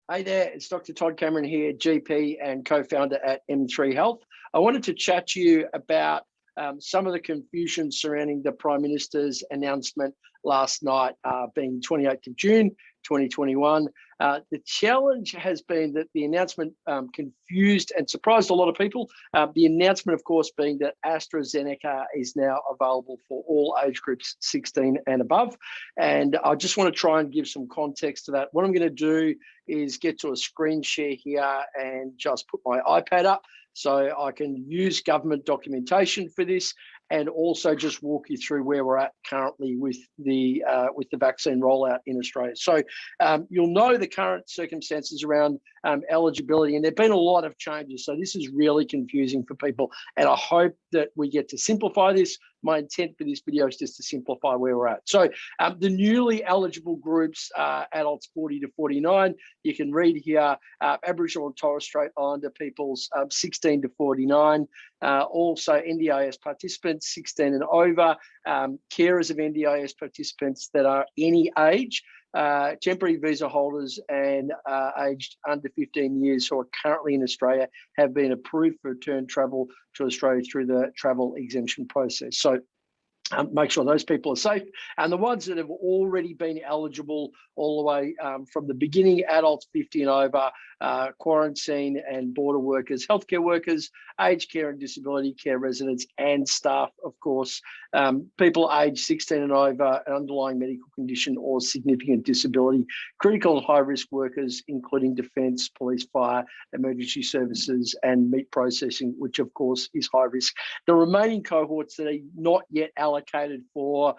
Hey there, it's Dr. Todd Cameron here, GP and co-founder at M3 Health. I wanted to chat to you about some of the confusion surrounding the Prime Minister's announcement last night, being 28th of June, 2021. The challenge has been that the announcement confused and surprised a lot of people. The announcement, of course, being that AstraZeneca is now available for all age groups 16 and above. And I just want to try and give some context to that. What I'm going to do is get to a screen share here and just put my iPad up so I can use government documentation for this, and also just walk you through where we're at currently with the vaccine rollout in Australia. So you'll know the current circumstances around eligibility, and there've been a lot of changes. So this is really confusing for people, and I hope that we get to simplify this. My intent for this video is just to simplify where we're at. So the newly eligible groups, adults 40 to 49, you can read here, Aboriginal and Torres Strait Islander peoples 16 to 49, also NDIS participants 16 and over, carers of NDIS participants that are any age, temporary visa holders and aged under 15 years who are currently in Australia have been approved for return travel to Australia through the travel exemption process. So make sure those people are safe. And the ones that have already been eligible all the way from the beginning, adults 50 and over, quarantine and border workers, healthcare workers, aged care and disability care residents and staff, of course, people aged 16 and over, an underlying medical condition or significant disability, critical and high-risk workers, including defence, police, fire, emergency services and meat processing, which of course is high risk. The remaining cohorts that are not yet allocated for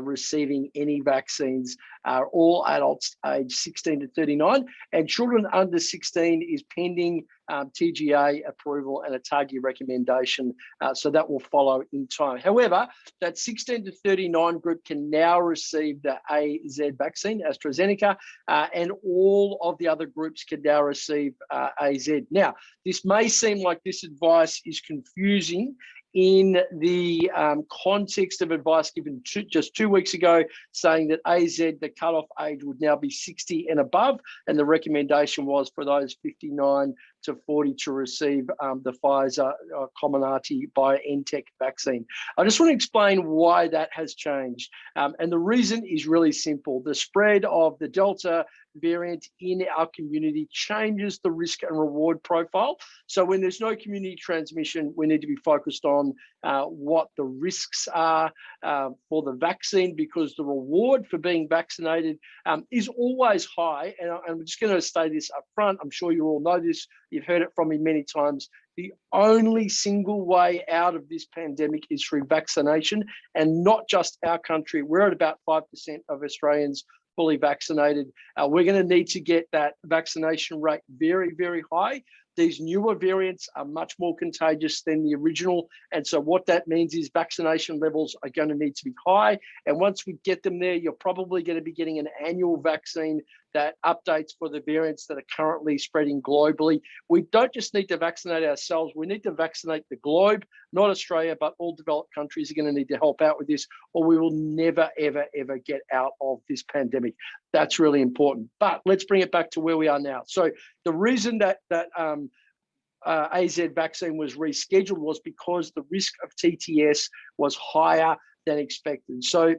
receiving any vaccines are all adults aged 16 to 39, and children under 16 is pending TGA approval and a target recommendation, so that will follow in time. However, that 16 to 39 group can now receive the AZ vaccine, AstraZeneca, and all of the other groups can now receive AZ. Now, this may seem like this advice is confusing in the context of advice given just 2 weeks ago, saying that AZ, the cutoff age would now be 60 and above, and the recommendation was for those 59 to 40 to receive the Pfizer Comirnaty BioNTech vaccine. I just want to explain why that has changed. And the reason is really simple. The spread of the Delta variant in our community changes the risk and reward profile. So when there's no community transmission, we need to be focused on what the risks are for the vaccine, because the reward for being vaccinated is always high. And I'm just going to say this up front. I'm sure you all know this. You've heard it from me many times. The only single way out of this pandemic is through vaccination, and not just our country. We're at about 5% of Australians fully vaccinated. We're going to need to get that vaccination rate very, very high. These newer variants are much more contagious than the original. And so what that means is vaccination levels are going to need to be high. And once we get them there, you're probably going to be getting an annual vaccine that updates for the variants that are currently spreading globally. We don't just need to vaccinate ourselves, we need to vaccinate the globe. Not Australia, but all developed countries are going to need to help out with this, or we will never, ever, ever get out of this pandemic. That's really important. But let's bring it back to where we are now. So the reason that AZ vaccine was rescheduled was because the risk of TTS was higher than expected. So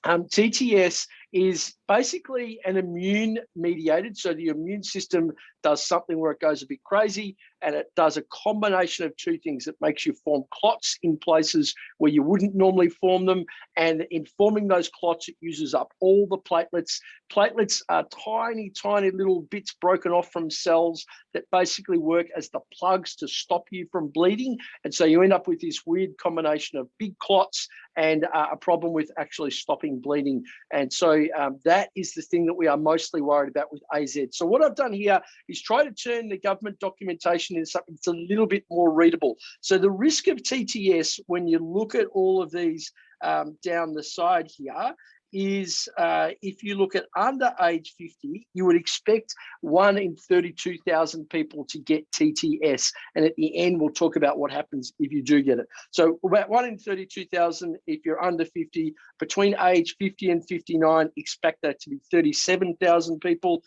TTS is basically an immune mediated. So the immune system does something where it goes a bit crazy, and it does a combination of two things. It makes you form clots in places where you wouldn't normally form them. And in forming those clots, it uses up all the platelets. Platelets are tiny, tiny little bits broken off from cells that basically work as the plugs to stop you from bleeding. And so you end up with this weird combination of big clots and a problem with actually stopping bleeding. And so that is the thing that we are mostly worried about with AZ. So what I've done here is try to turn the government documentation into something that's a little bit more readable. So the risk of TTS, when you look at all of these down the side here, is if you look at under age 50, you would expect 1 in 32,000 people to get TTS. And at the end, we'll talk about what happens if you do get it. So about 1 in 32,000 if you're under 50. Between age 50 and 59, expect that to be 37,000 people.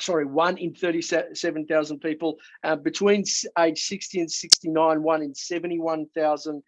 sorry, 1 in 37,000 people. Between age 60 and 69, 1 in 71,000.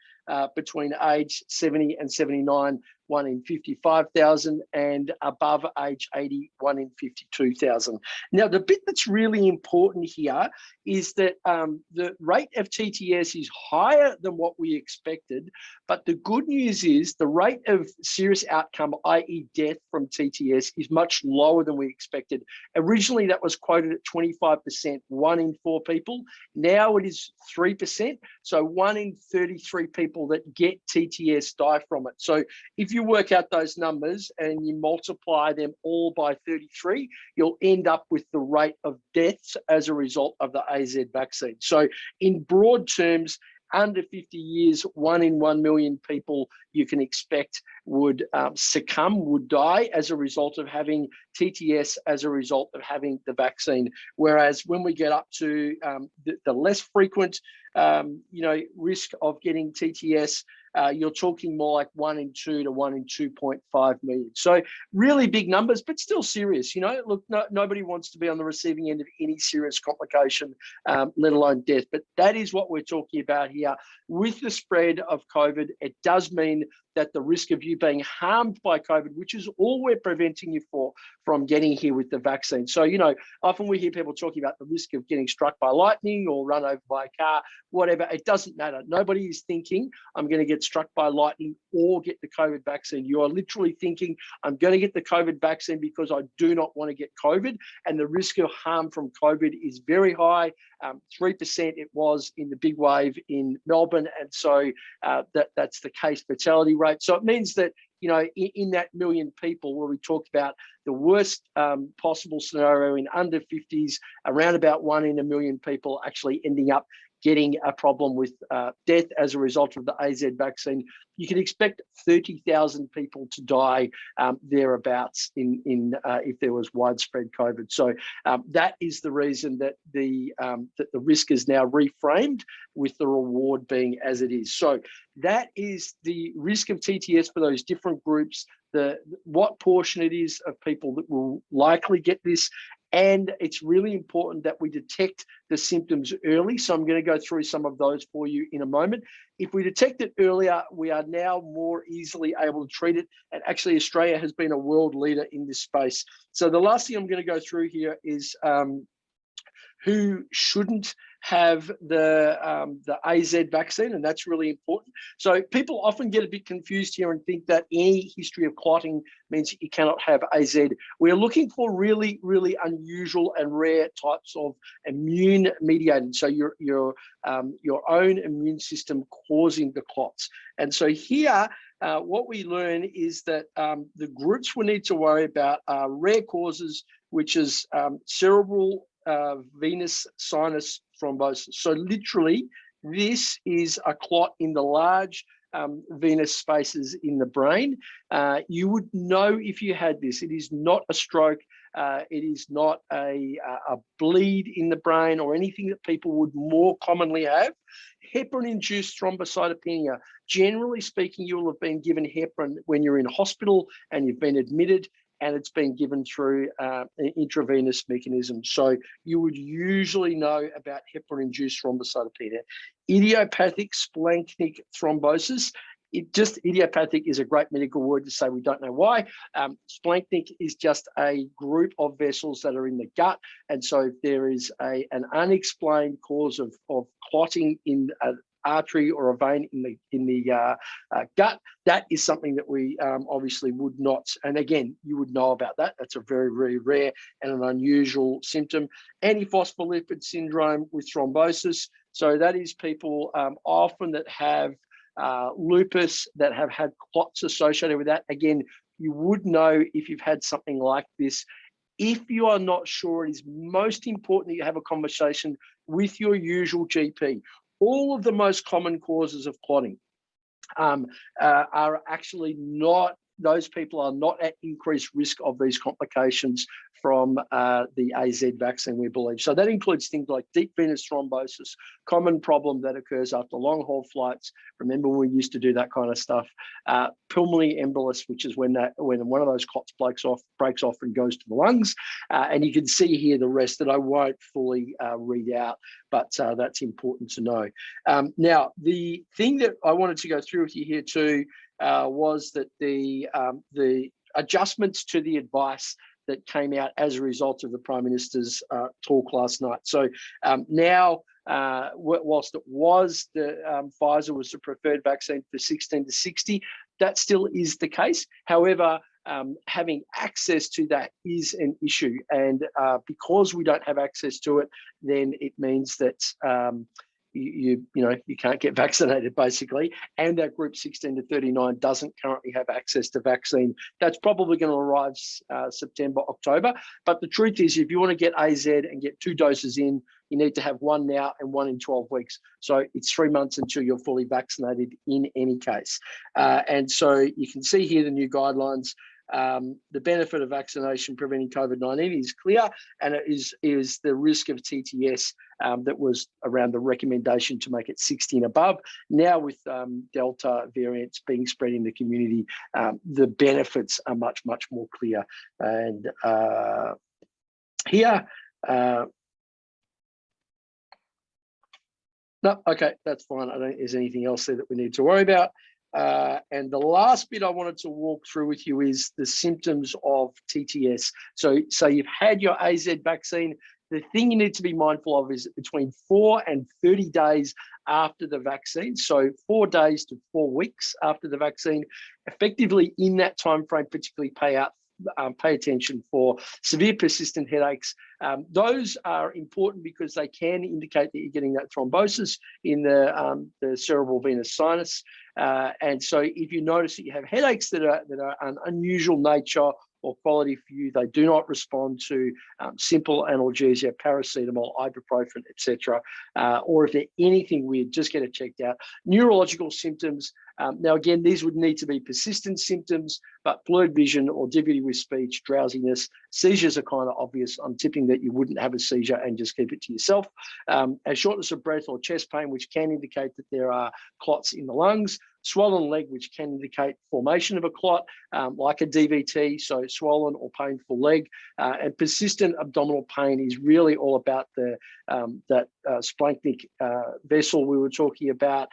Between age 70 and 79, 1 in 55,000, and above age 80, 1 in 52,000. Now, the bit that's really important here is that the rate of TTS is higher than what we expected, but the good news is the rate of serious outcome, i.e. death from TTS, is much lower than we expected. Originally, that was quoted at 25%, 1 in 4 people. Now it is 3%, so 1 in 33 people that get TTS die from it. So if you work out those numbers and you multiply them all by 33, you'll end up with the rate of deaths as a result of the AZ vaccine. So in broad terms, under 50 years, 1 in 1 million people you can expect would succumb, would die as a result of having TTS, as a result of having the vaccine. Whereas when we get up to the less frequent risk of getting TTS, you're talking more like 1 in 2 to 1 in 2.5 million. So really big numbers, but still serious. Look, nobody wants to be on the receiving end of any serious complication, let alone death. But that is what we're talking about here. With the spread of COVID, it does mean that the risk of you being harmed by COVID, which is all we're preventing you from getting here with the vaccine. So, often we hear people talking about the risk of getting struck by lightning or run over by a car, whatever. It doesn't matter. Nobody is thinking, I'm going to get struck by lightning or get the COVID vaccine. You are literally thinking, I'm going to get the COVID vaccine because I do not want to get COVID. And the risk of harm from COVID is very high. 3% it was in the big wave in Melbourne. And so that's the case fatality rate. So it means that, in that million people where we talked about the worst possible scenario in under 50s, around about 1 in a million people actually ending up getting a problem with death as a result of the AZ vaccine, you can expect 30,000 people to die thereabouts if there was widespread COVID. So that is the reason that the risk is now reframed, with the reward being as it is. So that is the risk of TTS for those different groups, what portion it is of people that will likely get this. And it's really important that we detect the symptoms early. So I'm going to go through some of those for you in a moment. If we detect it earlier, we are now more easily able to treat it. And actually, Australia has been a world leader in this space. So the last thing I'm going to go through here is who shouldn't have the AZ vaccine, and that's really important. So people often get a bit confused here and think that any history of clotting means you cannot have AZ. We're looking for really, really unusual and rare types of immune mediated. So your own immune system causing the clots. And so here, what we learn is that the groups we need to worry about are rare causes, which is cerebral venous sinus thrombosis. So literally, this is a clot in the large venous spaces in the brain. You would know if you had this. It is not a stroke. It is not a bleed in the brain or anything that people would more commonly have. Heparin-induced thrombocytopenia. Generally speaking, you will have been given heparin when you're in hospital and you've been admitted, and it's been given through an intravenous mechanism. So you would usually know about heparin-induced thrombocytopenia. Idiopathic splanchnic thrombosis. Idiopathic is a great medical word to say we don't know why. Splanchnic is just a group of vessels that are in the gut. And so if there is an unexplained cause of clotting in an artery or a vein in the gut, that is something that we obviously would not, and again, you would know about that. That's a very, very rare and an unusual symptom. Antiphospholipid syndrome with thrombosis. So that is people often that have lupus, that have had clots associated with that. Again, you would know if you've had something like this. If you are not sure, it is most important that you have a conversation with your usual GP. All of the most common causes of clotting are actually not those people are not at increased risk of these complications from the AZ vaccine, we believe. So that includes things like deep venous thrombosis, common problem that occurs after long haul flights. Remember, we used to do that kind of stuff. Pulmonary embolus, which is when one of those clots breaks off and goes to the lungs. And you can see here the rest that I won't fully read out, but that's important to know. Now, the thing that I wanted to go through with you here too was that the adjustments to the advice that came out as a result of the Prime Minister's talk last night. So now, whilst it was Pfizer was the preferred vaccine for 16 to 60, that still is the case. However, having access to that is an issue, and because we don't have access to it, then it means that you can't get vaccinated basically, and that group 16 to 39 doesn't currently have access to vaccine. That's probably going to arrive September, October. But the truth is, if you want to get AZ and get 2 doses in, you need to have 1 now and 1 in 12 weeks. So it's 3 months until you're fully vaccinated in any case. And so you can see here the new guidelines. The benefit of vaccination preventing COVID-19 is clear, and it is the risk of TTS that was around the recommendation to make it 60 and above. Now with Delta variants being spread in the community, the benefits are much, much more clear. And here, no, okay, that's fine. I don't think there's anything else there that we need to worry about. And the last bit I wanted to walk through with you is the symptoms of TTS. So you've had your AZ vaccine. The thing you need to be mindful of is between 4 and 30 days after the vaccine. So 4 days to 4 weeks after the vaccine, effectively in that time frame, particularly pay attention for severe persistent headaches. Those are important because they can indicate that you're getting that thrombosis in the cerebral venous sinus. And so if you notice that you have headaches that are an unusual nature or quality for you, they do not respond to simple analgesia, paracetamol, ibuprofen, etc. Or if they're anything weird, just get it checked out. Neurological symptoms. Now, again, these would need to be persistent symptoms, but blurred vision or difficulty with speech, drowsiness, seizures are kind of obvious. I'm tipping that you wouldn't have a seizure and just keep it to yourself. A shortness of breath or chest pain, which can indicate that there are clots in the lungs. Swollen leg, which can indicate formation of a clot, like a DVT, so swollen or painful leg. And persistent abdominal pain is really all about that splanchnic vessel we were talking about.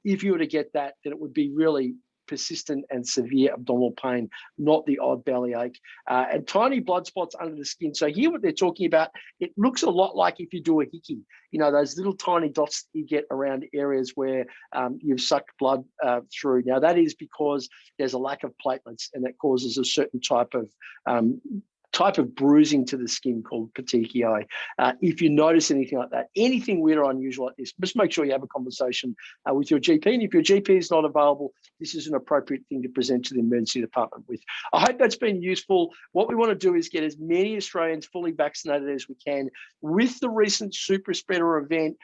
If you were to get that, then it would be really persistent and severe abdominal pain, not the odd bellyache, and tiny blood spots under the skin. So here what they're talking about, it looks a lot like if you do a hickey, those little tiny dots you get around areas where you've sucked blood through. Now that is because there's a lack of platelets, and that causes a certain type of bruising to the skin called petechiae. If you notice anything like that, anything weird or unusual like this, just make sure you have a conversation with your GP. And if your GP is not available, this is an appropriate thing to present to the emergency department with. I hope that's been useful. What we want to do is get as many Australians fully vaccinated as we can. With the recent super spreader event,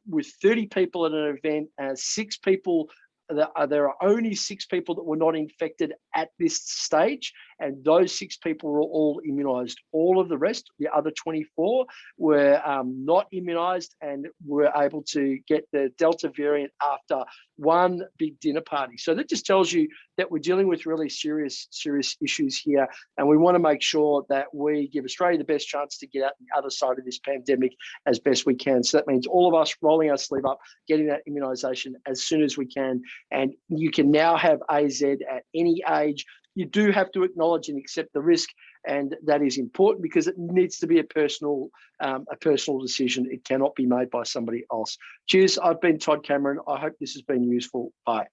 with 30 people at an event, 6 people, there are only 6 people that were not infected at this stage, and those 6 people were all immunised. All of the rest, the other 24, were not immunised and were able to get the Delta variant after one big dinner party. So that just tells you that we're dealing with really serious issues here, and we want to make sure that we give Australia the best chance to get out the other side of this pandemic as best we can. So that means all of us rolling our sleeve up, getting that immunisation as soon as we can. And you can now have AZ at any age. You do have to acknowledge and accept the risk, and that is important because it needs to be a personal decision. It cannot be made by somebody else. Cheers. I've been Todd Cameron. I hope this has been useful. Bye.